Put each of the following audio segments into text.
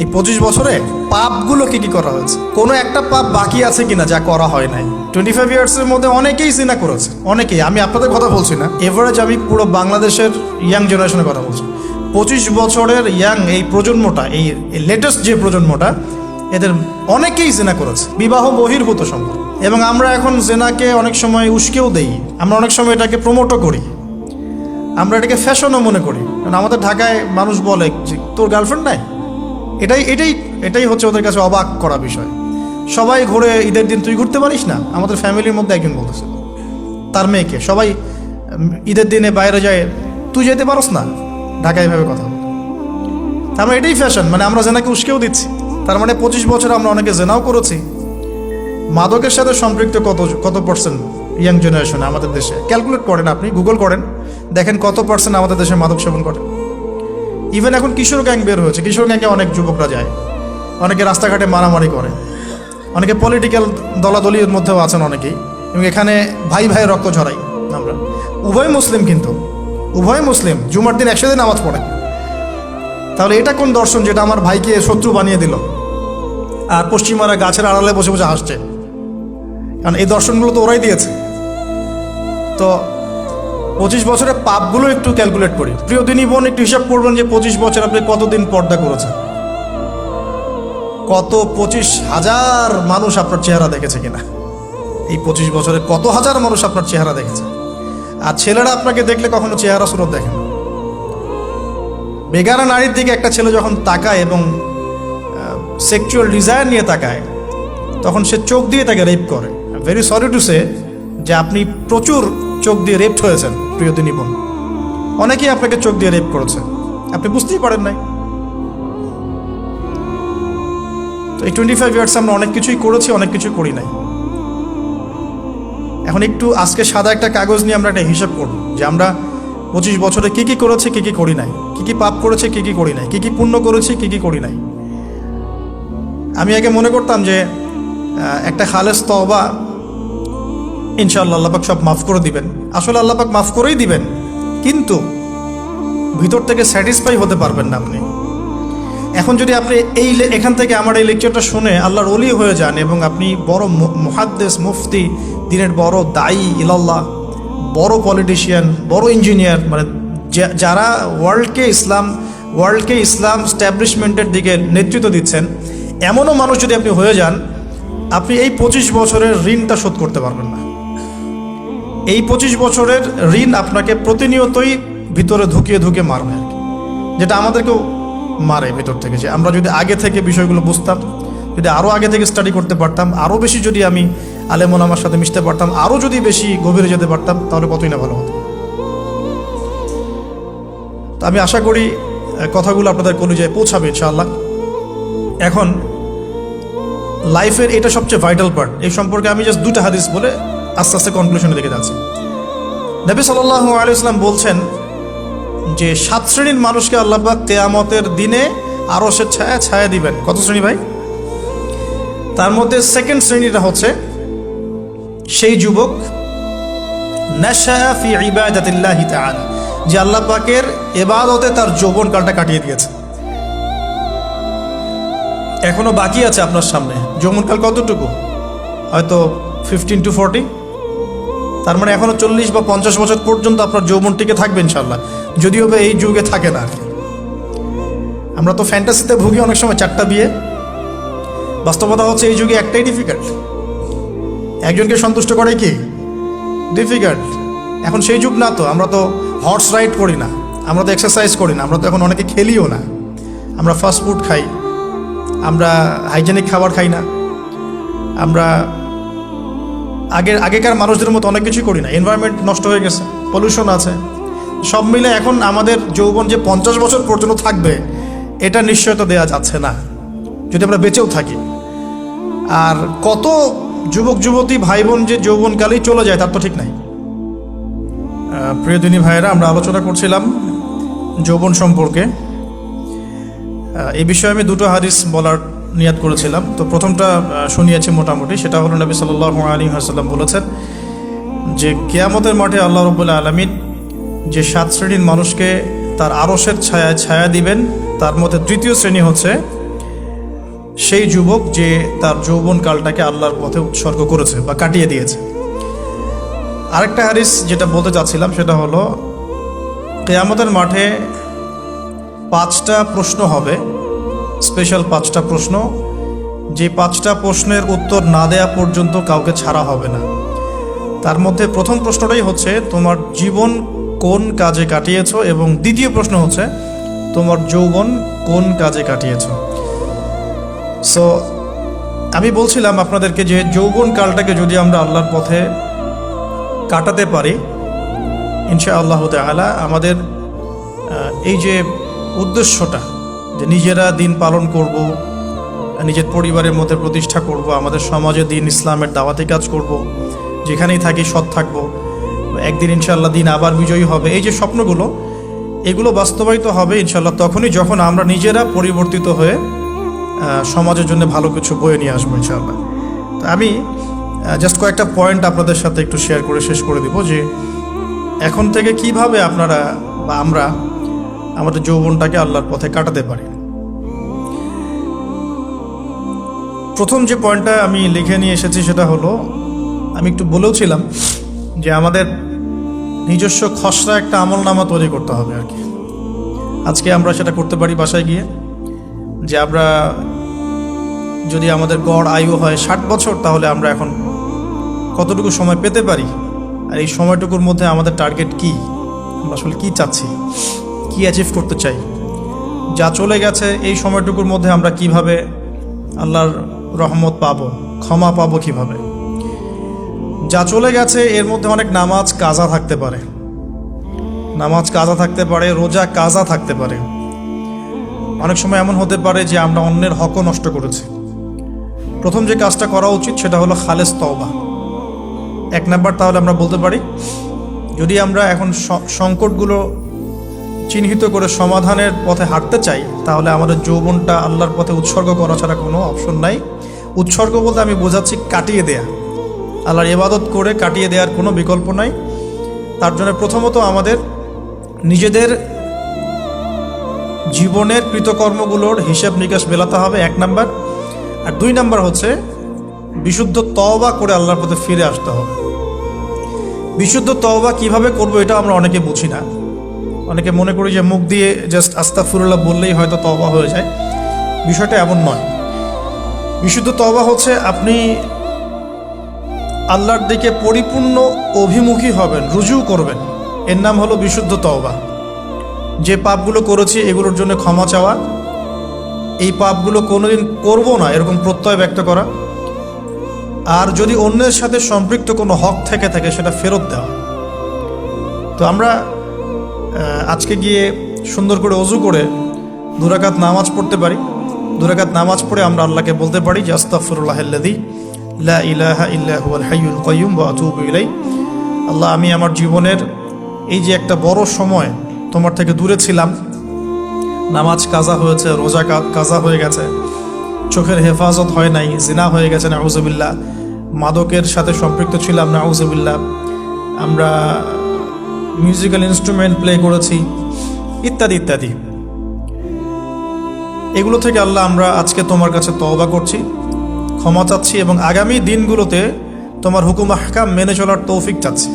এই 25 বছরে পাপগুলো কি কি করা হয়েছে, কোনো একটা পাপ বাকি আছে কিনা যা করা হয় নাই। 25 ইয়ার্সের মধ্যে অনেকেই জিনা করেছে, অনেকেই। আমি আপনাদের কথা বলছি না, এভারেজ আমি পুরো বাংলাদেশের ইয়াং জেনারেশনের কথা বলছি। 25 বছরের ইয়াং এই প্রজন্মটা, এই লেটেস্ট যে প্রজন্মটা, এদের অনেকেই জেনা করেছে, বিবাহ বহির্ভূত সম্পর্ক। এবং আমরা এখন জেনাকে অনেক সময় উস্কেও দেই, আমরা অনেক সময় এটাকে প্রমোটও করি, আমরা এটাকে ফ্যাশনও মনে করি। কারণ আমাদের ঢাকায় মানুষ বলে যে তোর গার্লফ্রেন্ড নাই, এটাই হচ্ছে ওদের কাছে অবাক করা বিষয়। সবাই ঘুরে, ঈদের দিন তুই ঘুরতে পারিস না? আমাদের ফ্যামিলির মধ্যে একজন বলতেছে তার মেয়েকে, সবাই ঈদের দিনে বাইরে যায়, তুই যেতে পারস না? ঢাকায় এভাবে কথা বলে। তার মানে এটাই ফ্যাশন, মানে আমরা জেনাকে উস্কেও দিচ্ছি। তার মানে 25 বছর আমরা অনেকে জেনাও করেছি। মাদকের সাথে সম্পৃক্ত কত পার্সেন্ট ইয়াং জেনারেশন আমাদের দেশে? ক্যালকুলেট করেন, আপনি গুগল করেন, দেখেন কত পার্সেন্ট আমাদের দেশে মাদক সেবন করে। ইভেন এখন কিশোর গ্যাং বের হয়েছে, কিশোর গ্যাংয়ে অনেক যুবকরা যায়, অনেকে রাস্তাঘাটে মারামারি করে, অনেকে পলিটিক্যাল দলাদলির মধ্যেও আছেন অনেকেই, এবং এখানে ভাই ভাই রক্ত ঝরাই আমরা। উভয় মুসলিম, কিন্তু উভয় মুসলিম, জুমার দিন একসাথে নামাজ পড়ে। তাহলে এটা কোন দর্শন যেটা আমার ভাইকে শত্রু বানিয়ে দিল, আর পশ্চিমারা গাছের আড়ালে বসে বসে হাসছে? কারণ এই দর্শনগুলো তো ওরাই দিয়েছে। তো 25 বছরের পাপগুলো একটু ক্যালকুলেট করি। প্রিয় দিনী বোন, একটু হিসাব করবেন যে 25 বছর আপনি কতদিন পর্দা করেছেন, কত 25,000 মানুষ আপনার চেহারা দেখেছে কিনা। এই 25 বছরে কত হাজার মানুষ আপনার চেহারা দেখেছে। আর ছেলেরা আপনাকে দেখলে কখনো চেহারা সুরত দেখে না। বেগানা নারীর দিকে একটা ছেলে যখন তাকায় এবং সেক্সুয়াল ডিজায়ার নিয়ে তাকায়, তখন সে চোখ দিয়ে তাকে রেপ করে। ভেরি সরি টু সে যে আপনি প্রচুর চোখ দিয়ে রেপড হয়েছেন প্রিয় দিনী বোন। অনেকেই আপনাকে চোখ দিয়ে রেপ করেছে, আপনি বুঝতেই পারেন নাই। তো এই 25 ইয়ার্স আমরা অনেক কিছুই করেছি, অনেক কিছুই করি নাই। এখন একটু আজকে সাদা একটা কাগজ নিয়ে আমরা একটা হিসাব করব যে আমরা 25 বছরে কী কী করেছি, কী কী করি নাই, কী কী পাপ করেছি, কী কী করি নাই, কী কী পুণ্য করেছি, কী কী করি নাই। আমি আগে মনে করতাম যে একটা খালেস তওবা ইনশাআল্লাহ আল্লাহ পাক সব মাফ করে দিবেন। আসলে আল্লাহ পাক মাফ করেই দিবেন, কিন্তু ভিতর থেকে স্যাটিসফাই হতে পারবেন না আপনি। এখন যদি আপনি এখান থেকে আমার এই লেকচারটা শুনে আল্লাহর ওলি হয়ে যান এবং আপনি বড় মুহাদ্দিস, মুফতি, দিনের বড় দায়ী ইলাল্লাহ, বড় পলিটিশিয়ান, বড় ইঞ্জিনিয়ার, মানে যারা ওয়ার্ল্ডকে ইসলাম স্ট্যাবলিশমেন্টের দিকে নেতৃত্ব দিচ্ছেন, এমনও মানুষ যদি আপনি হয়ে যান, আপনি এই 25 বছরের ঋণটা শোধ করতে পারবেন না। এই 25 বছরের ঋণ আপনাকে প্রতিনিয়তই ভিতরে ধুকিয়ে মারবে আর কি, যেটা আমাদেরকেও মারে ভেতর থেকে। যে আমরা যদি আগে থেকে বিষয়গুলো বুঝতাম, যদি আরও আগে থেকে স্টাডি করতে পারতাম, আরও বেশি যদি আমি আলেম ওলামার সাথে মিশতে পারতাম, আরও যদি বেশি গভীরে যেতে পারতাম, তাহলে কতই না ভালো হতো। তো আমি আশা করি কথাগুলো আপনাদের কলিজায় পৌঁছাবে ইনশাআল্লাহ। এখন লাইফের এটা সবচেয়ে ভাইটাল পার্ট। এই সম্পর্কে আমি জাস্ট 2টা হাদিস বলে আস্তে আস্তে কনক্লুশনে দিকে যাচ্ছি। নবী সাল্লাল্লাহু আলাইহি ওয়াসাল্লাম বলছেন যে 7 শ্রেণীর মানুষকে আল্লাহ পাক কিয়ামতের দিনে আরশের ছায়া দিবেন। কত শ্রেণী ভাই? তার মধ্যে সেকেন্ড শ্রেণীটা হচ্ছে সেই যুবক নাশা ফি ইবাদাতিল্লাহি তাআলা, যে আল্লাহ পাকের ইবাদতে তার যৌবনকালটা কাটিয়ে দিয়েছে। এখনো বাকি আছে আপনার সামনে। যৌবনকাল কতটুকু? হয়তো 15 to 40। তার মানে এখনো 40 বা 50 বছর পর্যন্ত আপনার যৌবন টিকে থাকবে ইনশাআল্লাহ, যদিও বা এই যুগে থাকে না আর কি। আমরা তো ফ্যান্টাসিতে ভুগি অনেক সময়, 4টা বিয়ে। বাস্তবতা হচ্ছে এই যুগে একটাই ডিফিকাল্ট, একজনকে সন্তুষ্ট করে কি ডিফিকাল্ট। এখন সেই যুগ না তো, আমরা তো হর্স রাইড করি না, আমরা তো এক্সারসাইজ করি না, আমরা তো এখন অনেকে খেলিও না, আমরা ফাস্ট ফুড খাই, আমরা হাইজেনিক খাবার খাই না, আমরা আগেকার মানুষদের মতো অনেক কিছুই করি না। এনভায়রনমেন্ট নষ্ট হয়ে গেছে, পলিউশন আছে, সব মিলে এখন আমাদের যৌবন যে 50 বছর পর্যন্ত থাকবে, এটা নিশ্চয়তা দেওয়া যাচ্ছে না যদি আমরা বেঁচেও থাকি। আর কত যুবক যুবতী ভাই বোন যে যৌবনকালেই চলে যায় তার তো ঠিক নাই। প্রিয় দিনী ভাইয়েরা, আমরা আলোচনা করছিলাম যৌবন সম্পর্কে। এই বিষয়ে আমি 2টো হাদিস বলার নিয়াত করেছিলাম। তো প্রথমটা শুনিয়েছি মোটামুটি, সেটা হলো নবী সাল্লাল্লাহু আলাইহি ওয়াসাল্লাম বলেছেন যে কিয়ামতের মাঠে আল্লাহ রাব্বুল আলামিন যে 7 শ্রেণীর মানুষকে তার আরশের ছায়া দিবেন, তার মধ্যে তৃতীয় শ্রেণী হচ্ছে সেই যুবক যে তার যৌবনকালটাকে আল্লাহর পথে উৎসর্গ করেছে বা কাটিয়ে দিয়েছে। আরেকটা হাদিস যেটা বলতে চাচ্ছিলাম সেটা হলো, কিয়ামতের মাঠে 5টা প্রশ্ন হবে, স্পেশাল 5টা প্রশ্ন, যে 5টা প্রশ্নের উত্তর না দেয়া পর্যন্ত কাউকে ছাড়া হবে না। তার মধ্যে প্রথম প্রশ্নটাই হচ্ছে তোমার জীবন কোন কাজে কাটিয়েছো, এবং দ্বিতীয় প্রশ্ন হচ্ছে তোমার যৌবন কোন কাজে কাটিয়েছো। সো আমি বলছিলাম আপনাদেরকে যে যৌবন কালটাকে যদি আমরা আল্লাহর পথে কাটাতে পারি, ইনশাআল্লাহ তাআলা আমাদের এই যে উদ্দেশ্যটা, যে নিজেরা দিন পালন করব, নিজের পরিবারের মধ্যে প্রতিষ্ঠা করব, আমাদের সমাজে দিন ইসলামের দাওয়াতি কাজ করব, যেখানেই থাকি সৎ থাকবো, একদিন ইনশাআল্লাহ দিন আবার বিজয়ী হবে, এই যে স্বপ্নগুলো, এগুলো বাস্তবায়িত হবে ইনশাআল্লাহ তখনই যখন আমরা নিজেরা পরিবর্তিত হয়ে সমাজের জন্য ভালো কিছু বয়ে নিয়ে আসবো ইনশাআল্লাহ। তা আমি জাস্ট কয়েকটা পয়েন্ট আপনাদের সাথে একটু শেয়ার করে শেষ করে দিব, যে এখন থেকে কিভাবে আপনারা বা আমরা আমাদের যৌবনটাকে আল্লাহর পথে কাটাতে পারি। প্রথম যে পয়েন্টটা আমি লিখে নিয়ে এসেছি সেটা হলো, আমি একটু বলেওছিলাম যে আমাদের নিজস্ব খসড়া একটা আমলনামা তৈরি করতে হবে আর কি। আজকে আমরা সেটা করতে পারি বাসায় গিয়ে, যে আমরা যদি আমাদের গড় আয়ু হয় 60 বছর, তাহলে আমরা এখন কতটুকু সময় পেতে পারি, আর এই সময়টুকুর মধ্যে আমাদের টার্গেট কি, আমরা আসলে কী চাচ্ছি, কি অ্যাচিভ করতে চাই, যা চলে গেছে এই সময়টুকুর মধ্যে আমরা কিভাবে আল্লাহর রহমত পাবো, ক্ষমা পাবো কিভাবে। যা চলে গেছে এর মধ্যে অনেক নামাজ কাজা থাকতে পারে, রোজা কাজা থাকতে পারে। অনেক সময় এমন হতে পারে যে আমরা অন্যের হকও নষ্ট করেছি। প্রথম যে কাজটা করা উচিত সেটা হলো খালেস তওবা। 1 নাম্বার, তাহলে আমরা বলতে পারি যদি আমরা এখন সংকটগুলো চিহ্নিত করে সমাধানের পথে হাঁটতে চাই, তাহলে আমাদের যৌবনটা আল্লাহর পথে উৎসর্গ করা ছাড়া কোনো অপশন নাই। উৎসর্গ বলতে আমি বোঝাচ্ছি কাটিয়ে দেয়া, আল্লাহর ইবাদত করে কাটিয়ে দেওয়ার কোনো বিকল্প নাই। তার জন্য প্রথমত আমাদের নিজেদের জীবনের কৃতকর্মগুলোর হিসাব নিকাশ মেলাতে হবে, 1 নাম্বার। আর 2 নাম্বার হচ্ছে বিশুদ্ধ তওবা করে আল্লাহর পথে ফিরে আসতে হবে। বিশুদ্ধ তওবা কিভাবে করব এটা আমরা অনেকে বুঝি না। অনেকে মনে করি যে মুখ দিয়ে জাস্ট আস্তাগফিরুল্লাহ বললেই হয়তো তওবা হয়ে যায়। বিষয়টা এমন নয়। বিশুদ্ধ তওবা হচ্ছে আপনি আল্লাহর দিকে পরিপূর্ণ অভিমুখী হবেন, রুজু করবেন, এর নাম হলো বিশুদ্ধ তওবা। যে পাপগুলো করেছি এগুলোর জন্য ক্ষমা চাওয়া, এই পাপগুলো কোনোদিন করব না এরকম প্রত্যয় ব্যক্ত করা, আর যদি অন্যের সাথে সম্পৃক্ত কোনো হক থেকে থাকে সেটা ফেরত দেওয়া। তো আমরা আজকে গিয়ে সুন্দর করে ওযু করে 2 রাকাত নামাজ পড়তে পারি। 2 রাকাত নামাজ পড়ে আমরা আল্লাহকে বলতে পারি যে আস্তাগফিরুল্লাহাল্লাযী লা ইলাহা ইল্লা হুয়াল হাইয়ুল কাইয়্যুম ওয়া আতুবু ইলাইহি। আল্লাহ, আমি আমার জীবনের এই যে একটা বড় সময় তোমার থেকে দূরে ছিলাম, নামাজ কাজা হয়েছে, রোজা কাজা হয়ে গেছে, চোখের হেফাজত হয় নাই, জিনা হয়ে গেছে নাউযুবিল্লাহ, মাদকের সাথে সম্পৃক্ত ছিলাম নাউযুবিল্লাহ, আমরা মিউজিক্যাল ইনস্ট্রুমেন্ট প্লে করেছি, ইত্যাদি ইত্যাদি। এগুলো থেকে আল্লাহ আমরা আজকে তোমার কাছে তওবা করছি, ক্ষমা চাচ্ছি, এবং আগামী দিনগুলোতে তোমার হুকুম আহকাম মেনে চলার তৌফিক চাচ্ছি।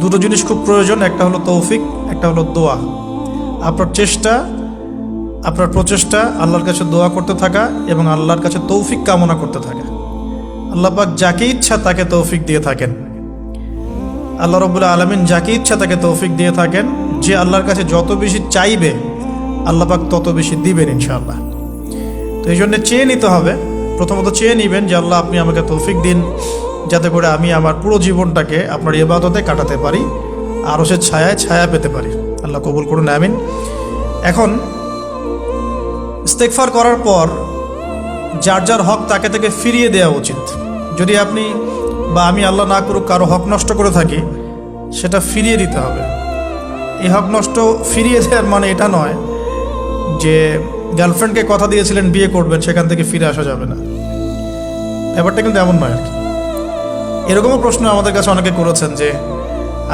2টো জিনিস খুব প্রয়োজন, একটা হলো তৌফিক, একটা হলো দোয়া। আপনার প্রচেষ্টা আল্লাহর কাছে দোয়া করতে থাকা এবং আল্লাহর কাছে তৌফিক কামনা করতে থাকা। আল্লাহ পাক যাকে ইচ্ছা তাকে তৌফিক দিয়ে থাকেন। আল্লাহ রাব্বুল আলামিন যাকে ইচ্ছা তাকে তৌফিক দিয়ে থাকেন। যে আল্লাহর কাছে যত বেশি চাইবে আল্লাহ পাক তত বেশি দিবেন ইনশাআল্লাহ। তো এই জন্য চেয়ে নিতে হবে, প্রথমত চেয়ে নেবেন যে আল্লাহ আপনি আমাকে তৌফিক দিন যাতে করে আমি আমার পুরো জীবনটাকে আপনার ইবাদতে কাটাতে পারি, আরও সে ছায়া পেতে পারি। আল্লাহ কবুল করুন, আমিন। এখন ইস্তেগফার করার পর যার যার হক তাকে থেকে ফিরিয়ে দেওয়া উচিত। যদি আপনি বা আমি আল্লাহ না করুক কারো হক নষ্ট করে থাকি, সেটা ফিরিয়ে দিতে হবে। এই হক নষ্ট ফিরিয়ে দেওয়ার মানে এটা নয় যে গার্লফ্রেন্ডকে কথা দিয়েছিলেন বিয়ে করবেন, সেখান থেকে ফিরে আসা যাবে না, ব্যাপারটা কিন্তু এমন নয় আর কি। এরকমও প্রশ্ন আমাদের কাছে অনেকে করেছেন যে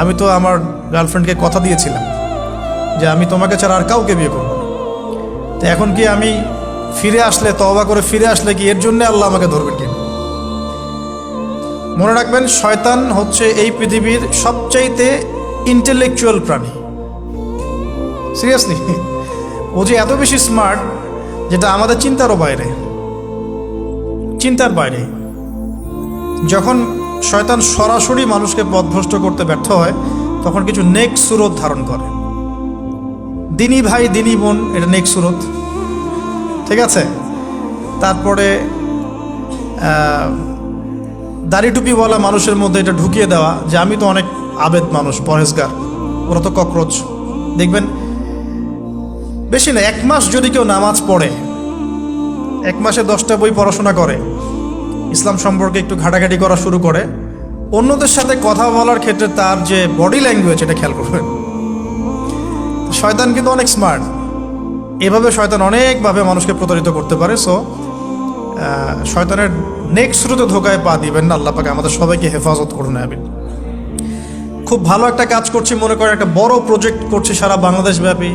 আমি তো আমার গার্লফ্রেন্ডকে কথা দিয়েছিলাম যে আমি তোমাকে ছাড়া আর কাউকে বিয়ে করব, তো এখন কি আমি ফিরে আসলে, তওবা করে ফিরে আসলে কি এর জন্য আল্লাহ আমাকে ধরবেন কিনা? মনে রাখবেন, শয়তান হচ্ছে এই পৃথিবীর সবচাইতে ইন্টেলেকচুয়াল প্রাণী। সিরিয়াসলি, ও যে এত বেশি স্মার্ট যেটা আমাদের চিন্তারও বাইরে, চিন্তার বাইরে। যখন শয়তান সরাসরি মানুষকে পথভ্রষ্ট করতে ব্যর্থ হয়, তখন কিছু নেক সুরত ধারণ করে। দিনী ভাই দিনী বোন, এটা নেক সুরত, ঠিক আছে। তারপরে দাড়ি টুপিওয়ালা মানুষের মধ্যে এটা ঢুকিয়ে দেওয়া যে আমি তো অনেক আবেদ মানুষ, পরহেজগার, ওরা তো ককরোচ। দেখবেন বেশি না, 1 মাস যদি কেউ নামাজ পড়ে, 1 মাসে 10টা বই পড়াশোনা করে, ইসলাম সম্পর্কে একটু ঘাটাঘাটি করা শুরু করে, অন্যদের সাথে কথা বলার ক্ষেত্রে তার যে বডি ল্যাঙ্গুয়েজ, এটা খেয়াল করবেন। শয়তান কিন্তু অনেক স্মার্ট, এভাবে শয়তান অনেকভাবে মানুষকে প্রতারিত করতে পারে। সো শয়তানের নেক্সট স্রোতে ধোকায় পা দিবেন না। আল্লাহ পাক আমাদের সবাইকে হেফাজত করুন, আমিন। খুব ভালো একটা কাজ করছি মনে করেন, একটা বড় প্রজেক্ট করছি সারা বাংলাদেশ ব্যাপী,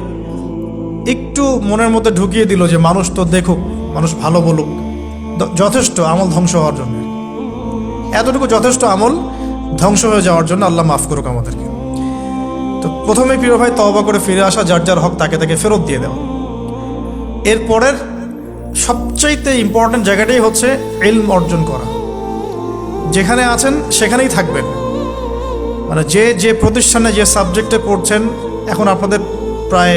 একটু মনের মধ্যে ঢুকিয়ে দিল যে মানুষ তো দেখুক, মানুষ ভালো বলুক, যথেষ্ট আমল ধ্বংস হওয়ার জন্য। এতটুকু যথেষ্ট আমল ধ্বংস হয়ে যাওয়ার জন্য। আল্লাহ মাফ করুক আমাদেরকে। তো প্রথমে প্রিয় ভাই, তওবা করে ফিরে আসা, যার যার হক তাকে তাকে ফেরত দিয়ে দেওয়া। এরপরের সবচাইতে ইম্পর্টেন্ট জায়গাটাই হচ্ছে ইলম অর্জন করা। যেখানে আছেন সেখানেই থাকবেন, মানে যে যে প্রতিষ্ঠানে যে সাবজেক্টে পড়ছেন, এখন আপনাদের প্রায়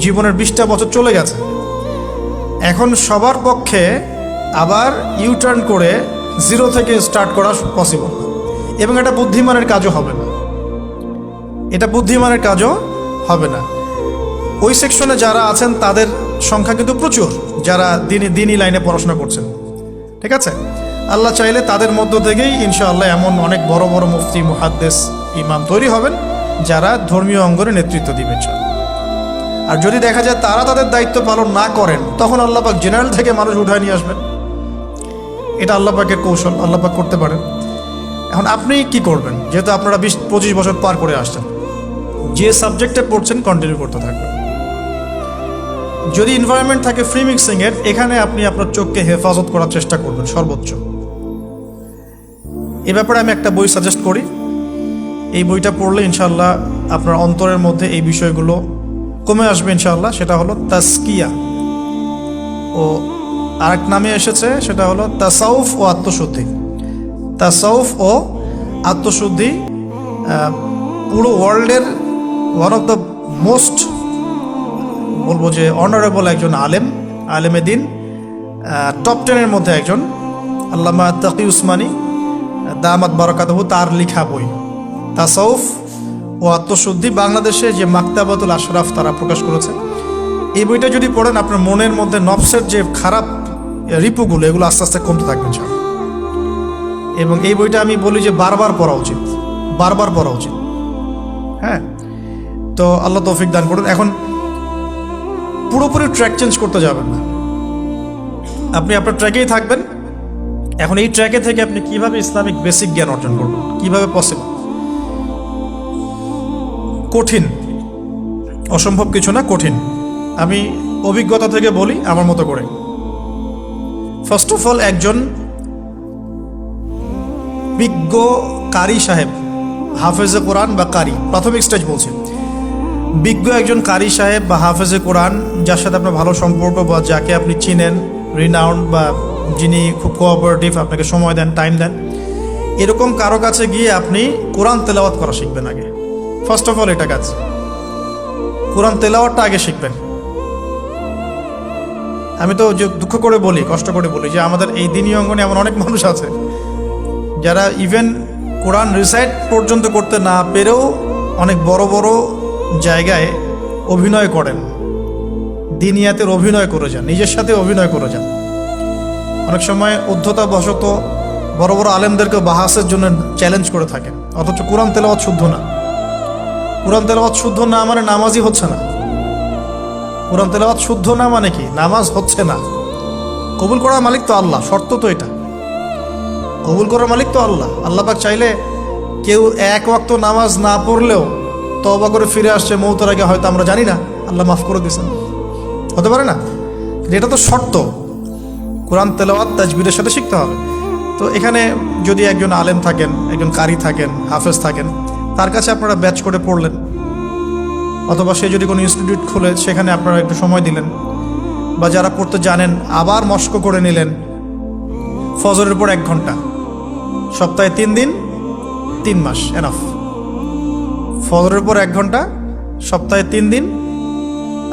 জীবনের 20টা বছর চলে গেছে। এখন সবার পক্ষে আবার ইউটার্ন করে 0 থেকে স্টার্ট করা পসিবল, এবং এটা বুদ্ধিমানের কাজও হবে না, এটা বুদ্ধিমানের কাজও হবে না। ওই সেকশনে যারা আছেন তাদের সংখ্যা কিন্তু প্রচুর, যারা দিনী লাইনে পড়াশোনা করছেন, ঠিক আছে। আল্লাহ চাইলে তাদের মধ্য থেকেই ইনশাআল্লাহ এমন অনেক বড় বড় মুফতি, মুহাদ্দিস, ইমাম তৈরি হবেন, যারা ধর্মীয় অঙ্গনে নেতৃত্ব দিবেন। আর যদি দেখা যায় তারা তাদের দায়িত্ব পালন না করেন, তখন আল্লাহ পাক জেনারেল থেকে মানুষ উঠায় নিয়ে আসবেন। এটা আল্লাহ পাকের কৌশল, আল্লাহ পাক করতে পারেন। এখন আপনি কি করবেন? যেহেতু আপনারা 20-25 বছর পার করে আসছেন, যে সাবজেক্টে পড়ছেন কন্টিনিউ করতে থাকবেন। যদি এনভায়রনমেন্ট থাকে ফ্রি মিক্সিংয়ের, এখানে আপনি আপনার চোখকে হেফাজত করার চেষ্টা করবেন সর্বোচ্চ। এ ব্যাপারে আমি একটা বই সাজেস্ট করি, এই বইটা পড়লে ইনশাআল্লাহ আপনার অন্তরের মধ্যে এই বিষয়গুলো কমে আসবে ইনশাআল্লাহ। সেটা হলো তাসকিয়া, ও আরেক নামে এসেছে, সেটা হলো তাসাউফ ও আত্মশুদ্ধি। তাসাউফ ও আত্মশুদ্ধি পুরো ওয়ার্ল্ডের ওয়ান অফ দ্য মোস্ট, বলবো যে অনারেবল একজন আলেমে দিন, টপ 10-এর মধ্যে একজন, আল্লামা তাকি উসমানী দামাত বারাকাতুহু, তার লেখা বই তাসাউফ ও আত্মশুদ্ধি। বাংলাদেশে যে মাকতাবাতুল আশরাফ তারা প্রকাশ করেছে, এই বইটা যদি পড়েন, আপনার মনের মধ্যে নফসের যে খারাপ রিপুগুলো, এগুলো আস্তে আস্তে কমতে থাকবে। এবং এই বইটা আমি বলি যে বারবার পড়া উচিত, বারবার পড়া উচিত। হ্যাঁ, তো আল্লাহ তৌফিক দান করুন। এখন পুরোপুরি ট্র্যাক চেঞ্জ করতে যাবেন না, আপনি আপনার ট্র্যাকেই থাকবেন। এখন এই ট্র্যাকে থেকে আপনি কিভাবে ইসলামিক বেসিক জ্ঞান অর্জন করবেন, কিভাবে পসিবল? কঠিন, অসম্ভব কিছু না, কঠিন। আমি অভিজ্ঞতা থেকে বলি আমার মতো করে। ফার্স্ট অফ অল, একজন বিজ্ঞ কারি সাহেব, হাফেজে কোরআন বা কারি, প্রাথমিক স্টেজ বলছি, বিজ্ঞ একজন কারি সাহেব বা হাফেজে কোরআন, যার সাথে আপনার ভালো সম্পর্ক বা যাকে আপনি চিনেন, রিনাউন্ড, বা যিনি খুব কোঅপারেটিভ, আপনাকে সময় দেন, টাইম দেন, এরকম কারো কাছে গিয়ে আপনি কোরআন তেলাওয়াত করা শিখবেন আগে। ফার্স্ট অফ অল এটা কাজ, কোরআন তেলাওয়াতটা আগে শিখবেন। আমি তো যে দুঃখ করে বলি, কষ্ট করে বলি, যে আমাদের এই দিনী অঙ্গনে এমন অনেক মানুষ আছে যারা ইভেন কোরআন রিসাইট পর্যন্ত করতে না পেরেও অনেক বড় বড় জায়গায় অভিনয় করেন, দিনিয়াতের অভিনয় করে যান, নিজের সাথে অভিনয় করে যান। অনেক সময় উদ্ধতাবশত বড় বড় আলেমদেরকে বাহাসের জন্য চ্যালেঞ্জ করে থাকেন, অথচ কোরআন তেলাওয়াত শুদ্ধ না। কোরআন তেলাওয়াত শুদ্ধ না মানে নামাজই হচ্ছে না। কোরআন তেলাওয়াত শুদ্ধ না মানে কি? নামাজ হচ্ছে না। কবুল করার মালিক তো আল্লাহ, শর্ত তো এটা। কবুল করার মালিক তো আল্লাহ। আল্লাহ পাক চাইলে কেউ 1 ওয়াক্ত নামাজ না পড়লেও তওবা করে ফিরে আসছে মৌতের আগে, হয়তো আমরা জানি না, আল্লাহ মাফ করে দিয়েছেন, হতে পারে না? এটা তো শর্ত, কোরআন তেলাওয়াত তাজবিদের সাথে শিখতে হবে। তো এখানে যদি একজন আলেম থাকেন, একজন কারি থাকেন, হাফেজ থাকেন, তার কাছে আপনারা ব্যাচ করে পড়লেন, অথবা সে যদি কোনো ইনস্টিটিউট খুলে সেখানে আপনারা একটু সময় দিলেন, বা যারা পড়তে জানেন আবার মস্ক করে নিলেন। ফজরের পর 1 ঘন্টা, সপ্তাহে 3 দিন, 3 মাস এনাফ। ফজরের পর 1 ঘন্টা, সপ্তাহে 3 দিন,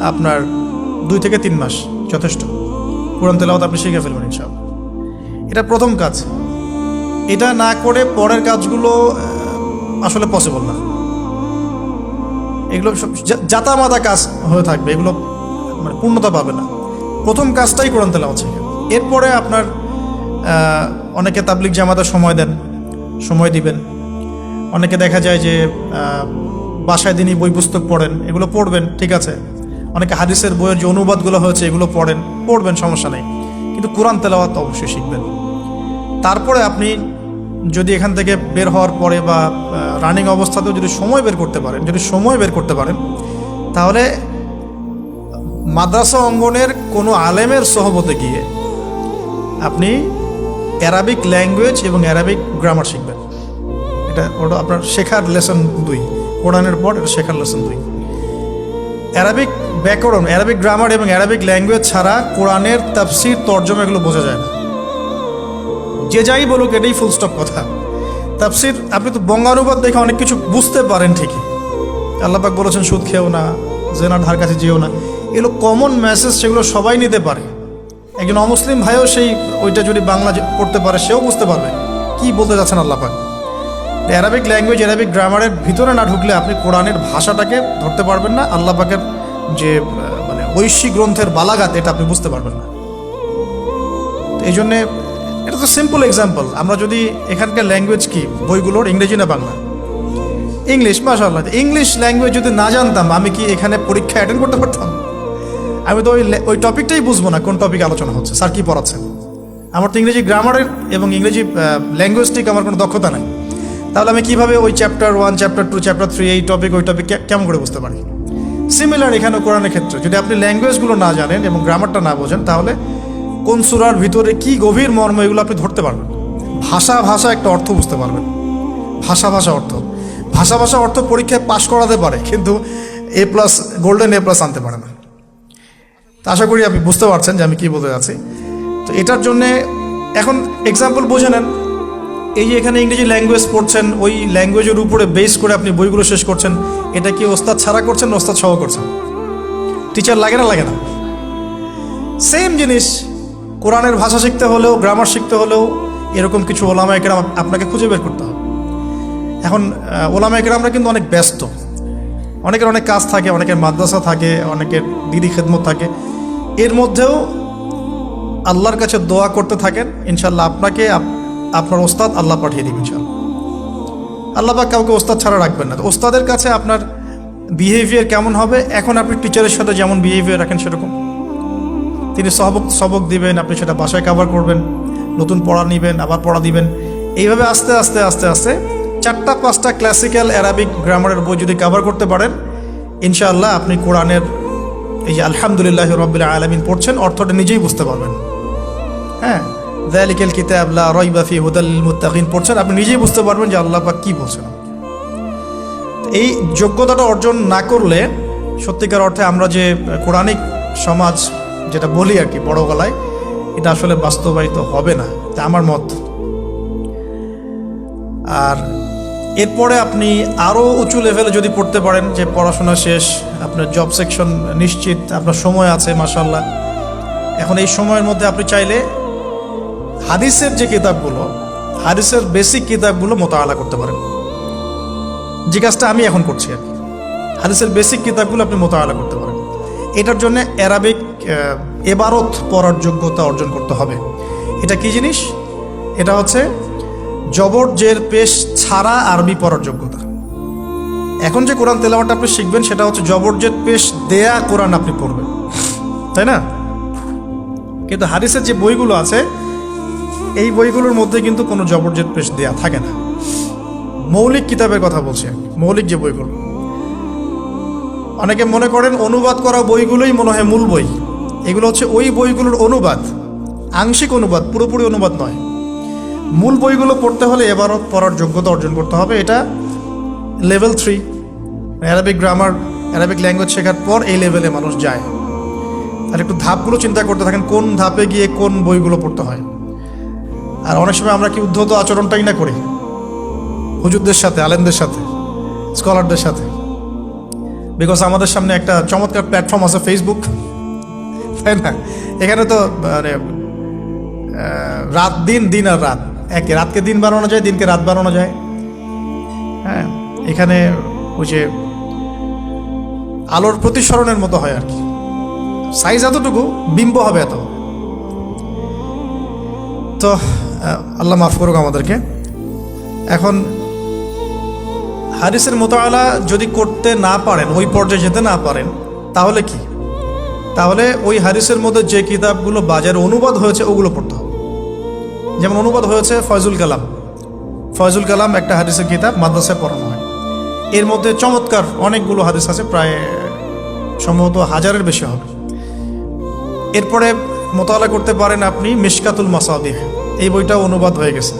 আপনার 2 থেকে 3 মাস যথেষ্ট। কোরআন তেলাওয়াত আপনি শিখে ফেলবেন ইনশাআল্লাহ। এটা প্রথম কাজ। এটা না করে পরের কাজগুলো আসলে পসিবল না। এগুলো সব জাতামাতা কাজ হয়ে থাকবে, এগুলো মানে পূর্ণতা পাবে না। প্রথম কাজটাই কোরআন তেলাওয়াত শেখা। এরপরে আপনার অনেকে তাবলিগ জামাতে সময় দেন, সময় দিবেন। অনেকে দেখা যায় যে বাসায় দিনই বই পুস্তক পড়েন, এগুলো পড়বেন, ঠিক আছে। অনেকে হাদিসের বইয়ের যে অনুবাদগুলো হয়েছে এগুলো পড়বেন, সমস্যা নেই। কিন্তু কোরআন তেলাওয়াত অবশ্যই শিখবেন। তারপরে আপনি যদি এখান থেকে বের হওয়ার পরে বা রানিং অবস্থাতেও যদি সময় বের করতে পারেন, তাহলে মাদ্রাসা অঙ্গনের কোনো আলেমের সহবতে গিয়ে আপনি অ্যারাবিক ল্যাঙ্গুয়েজ এবং অ্যারাবিক গ্রামার শিখবেন। ওটা আপনার শেখার লেসন 2, কোরআনের পর এটা শেখার লেসন 2। অ্যারাবিক ব্যাকরণ, অ্যারাবিক গ্রামার এবং অ্যারাবিক ল্যাঙ্গুয়েজ ছাড়া কোরআনের তাফসির, তর্জমা এগুলো বোঝা যায় না। যে যাই বলুক, এটাই ফুল স্টপ কথা। তাফসির আপনি তো বঙ্গানুবাদ দেখে অনেক কিছু বুঝতে পারেন ঠিকই। আল্লাহ পাক বলেছেন সুদ খেও না, জেনার ধার কাছে যেও না, এগুলো কমন মেসেজ, সেগুলো সবাই নিতে পারে। একজন অমুসলিম ভাইও ওইটা যদি বাংলা পড়তে পারে, সেও বুঝতে পারবে কি বলতে যাচ্ছেন আল্লাহ পাক। অ্যারাবিক ল্যাঙ্গুয়েজ, অ্যারাবিক গ্রামারের ভিতরে না ঢুকলে আপনি কোরআনের ভাষাটাকে ধরতে পারবেন না। আল্লাহ পাকের যে মানে ঐশী গ্রন্থের বালাগাত, এটা আপনি বুঝতে পারবেন না। তো এই জন্যে এটা তো সিম্পল এক্সাম্পল। আমরা যদি এখানকার ল্যাঙ্গুয়েজ কি বইগুলোর, ইংরেজি না বাংলা? ইংলিশ। মাশাআল্লাহ, ইংলিশ ল্যাঙ্গুয়েজ যদি না জানতাম, আমি কি এখানে পরীক্ষা অ্যাটেন্ড করতে পারতাম? আমি তো ওই টপিকটাই বুঝবো না, কোন টপিক আলোচনা হচ্ছে, স্যার কি পড়াচ্ছেন। আমার তো ইংরেজি গ্রামারের এবং ইংরেজি ল্যাঙ্গুয়েজটিক আমার কোনো দক্ষতা নাই। তাহলে আমি কীভাবে ওই চ্যাপ্টার 1, চ্যাপ্টার 2, চ্যাপ্টার 3, এই টপিক ওই টপিক কেমন করে বুঝতে পারি? সিমিলার এখানে কোরআনের ক্ষেত্রে যদি আপনি ল্যাঙ্গুয়েজগুলো না জানেন এবং গ্রামারটা না বোঝেন, তাহলে কোন সূরার ভিতরে কি গভীর মর্ম, এগুলো আপনি ধরতে পারবেন। ভাষা একটা অর্থ বুঝতে পারবেন। ভাষা অর্থ পরীক্ষায় পাশ করাতে পারে, কিন্তু A+, গোল্ডেন A+ আনতে পারে না। তা আশা করি আপনি বুঝতে পারছেন যে আমি কী বলতে যাচ্ছি। তো এটার জন্যে এখন এক্সাম্পল বুঝে নেন। এই যে এখানে ইংরেজি ল্যাঙ্গুয়েজ পড়ছেন, ওই ল্যাঙ্গুয়েজের উপরে বেস করে আপনি বইগুলো শেষ করছেন, এটা কি ওস্তাদ ছাড়া করছেন, ওস্তাদ সহ করছেন? টিচার লাগে না? সেম জিনিস কোরআনের ভাষা শিখতে হলেও, গ্রামার শিখতে হলেও এরকম কিছু ওলামায়ে কেরাম আপনাকে খুঁজে বের করতে হবে। এখন ওলামায়ে কেরামরা কিন্তু অনেক ব্যস্ত, অনেকের অনেক কাজ থাকে, অনেকের মাদ্রাসা থাকে, অনেকের দিদি খেদমত থাকে। এর মধ্যেও আল্লাহর কাছে দোয়া করতে থাকেন, ইনশাল্লাহ আপনাকে আপনার ওস্তাদ আল্লাহ পাঠিয়ে দিবেন ইনশাল্লাহ। আল্লাহ পাক কাউকে ওস্তাদ ছাড়া রাখবেন না। তো ওস্তাদের কাছে আপনার বিহেভিয়ার কেমন হবে? এখন আপনি টিচারের সাথে যেমন বিহেভিয়ার রাখেন সেরকম তিনি সবক দিবেন, আপনি সেটা বাসায় কভার করবেন, নতুন পড়া নেবেন, আবার পড়া দিবেন। এইভাবে আস্তে আস্তে 4-5টা ক্লাসিক্যাল অ্যারাবিক গ্রামারের বই যদি কভার করতে পারেন, ইনশাআল্লাহ আপনি কোরআনের এই যে আলহামদুলিল্লাহি রাব্বিল আলামিন পড়ছেন, অর্থটা নিজেই বুঝতে পারবেন। হ্যাঁ, যালিকাল কিতাব লা রাইবা ফিহি হুদাল লিল মুত্তাকিন পড়ছেন, আপনি নিজেই বুঝতে পারবেন যে আল্লাহ পাক কী বলছেন। এই যোগ্যতাটা অর্জন না করলে সত্যিকার অর্থে আমরা যে কোরআনিক সমাজ যেটা বলি আর কি বড় গলায়, এটা আসলে বাস্তবায়িত হবে না, তা আমার মত। আর এরপরে আপনি আরও উঁচু লেভেলে যদি পড়তে পারেন, যে পড়াশোনা শেষ, আপনার জব সেকশন নিশ্চিত, আপনার সময় আছে মাশাআল্লাহ, এখন এই সময়ের মধ্যে আপনি চাইলে হাদিসের যে কিতাবগুলো, হাদিসের বেসিক কিতাবগুলো মোতাআলা করতে পারেন। যে কাজটা আমি এখন করছি আর কি, হাদিসের বেসিক কিতাবগুলো আপনি মোতাআলা করতে পারেন। এটার জন্য অ্যারাবিক এবারত পড়ার যোগ্যতা অর্জন করতে হবে। এটা কি জিনিস? এটা হচ্ছে জবর জের পেশ ছাড়া আরবি পড়ার যোগ্যতা। এখন যে কোরআন তেলাওয়াতটা আপনি শিখবেন, সেটা হচ্ছে জবর জের পেশ দেয়া কোরআন আপনি পড়বেন, তাই না? কিন্তু হাদিসের যে বইগুলো আছে, এই বইগুলোর মধ্যে কিন্তু কোনো জবর জের পেশ দেয়া থাকে না। মৌলিক কিতাবের কথা বলছি, মৌলিক যে বইগুলো। অনেকে মনে করেন অনুবাদ করা বইগুলোই মনে হয় মূল বই, এগুলো হচ্ছে ওই বইগুলোর অনুবাদ, আংশিক অনুবাদ, পুরোপুরি অনুবাদ নয়। মূল বইগুলো পড়তে হলে এবারও পড়ার যোগ্যতা অর্জন করতে হবে। এটা level 3, Arabic grammar, Arabic language শেখার পর এই লেভেলে মানুষ যায়। আর একটু ধাপগুলো চিন্তা করতে থাকেন, কোন ধাপে গিয়ে কোন বইগুলো পড়তে হয়। আর অনেক সময় আমরা কি উদ্ধত আচরণটাই না করি হুজুরদের সাথে, আলেমদের সাথে, স্কলারদের সাথে। বিকজ আমাদের সামনে একটা চমৎকার প্ল্যাটফর্ম আছে ফেসবুক, তাই না? এখানে তো মানে রাত দিন, দিন আর রাত একে, রাতকে দিন বানানো যায়, দিনকে রাত বানানো যায়। হ্যাঁ, এখানে ওই যে আলোর প্রতিসরণের মতো হয় আর কি, সাইজ এতটুকু, বিম্ব হবে এত। তো আল্লাহ মাফ করুক আমাদেরকে। এখন হাদিসের মোতালা যদি করতে না পারেন, ওই পর্যায়ে যেতে না পারেন, তাহলে কি? তাহলে ওই হাদিসের মধ্যে যে কিতাবগুলো বাজারে অনুবাদ হয়েছে ওগুলো পড়তে হবে। যেমন অনুবাদ হয়েছে ফয়জুল কালাম। ফয়জুল কালাম একটা হাদিসের কিতাব, মাদ্রাসায় পড়ানো হয়। এর মধ্যে চমৎকার অনেকগুলো হাদিস আছে, প্রায় সম্ভবত 1000-এর বেশি হবে। এরপরে মোতালা করতে পারেন আপনি মিশকাতুল মাসাবিহ, এই বইটাও অনুবাদ হয়ে গেছে,